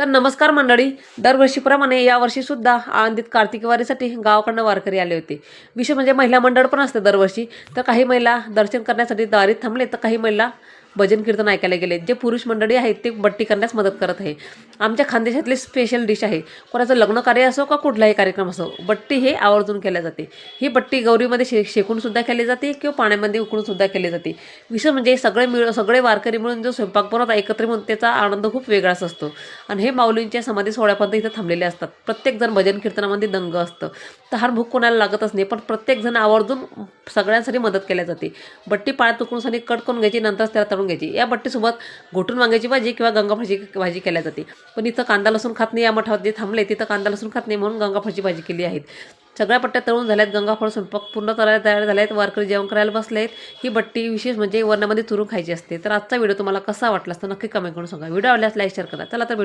तर नमस्कार मंडळी, दरवर्षीप्रमाणे यावर्षीसुद्धा आळंदीत कार्तिकी वारीसाठी गावाकडनं वारकरी आले होते. विशेष म्हणजे महिला मंडळ पण असते दरवर्षी. तर काही महिला दर्शन करण्यासाठी दारीत थांबले, तर काही महिला भजन कीर्तन ऐकायला गेले. जे पुरुष मंडळी आहेत ते बट्टी करण्यास मदत करत आहे. आमच्या खानदेशातली स्पेशल डिश आहे. कोणाचं लग्न कार्य असो का कुठलाही कार्यक्रम असो, बट्टी हे आवर्जून केल्या जाते. ही बट्टी गौरीमध्ये शेकून सुद्धा केली जाते किंवा पाण्यामध्ये उकळून सुद्धा केली जाते. विशेष म्हणजे सगळे वारकरी मिळून जो स्वयंपाक बनवतात एकत्र म्हणून त्याचा आनंद खूप वेगळाच असतो. आणि हे माऊलींच्या समाधी सोहळ्यापर्यंत इथं थांबलेले असतात. प्रत्येकजण भजन कीर्तनामध्ये दंग असतं. तहान भूक कोणाला लागतच नाही, पण प्रत्येकजण आवर्जून सगळ्यांसाठी मदत केली जाते. बट्टी पाण्यात उकळून कट करून घ्यायची, नंतर त्याला तळून घ्यायची. या बट्टीसोबत घोटून वांग्याची भाजी किंवा गंगाफळीची भाजी केल्या जाते. पण इथं कांदा लसूण खात नाही. या मठात जे थांबले तिथं कांदा लसूण खात नाही, म्हणून गंगाफळीची भाजी केली आहे. सगळ्या पट्ट्या तळून झाल्यात. गंगाफळ स्वयंपाक पूर्ण करायला तयार झाले आहेत. वारकरी जेवण करायला बसले आहेत. ही बट्टी विशेष म्हणजे वरणामध्ये चुरून खायची असते. तर आजचा व्हिडिओ तुम्हाला कसा वाटला असता नक्की कमेंट करून सांगा. व्हिडिओ आवडल्यास लाईक शेअर करा. चला तर भेटू.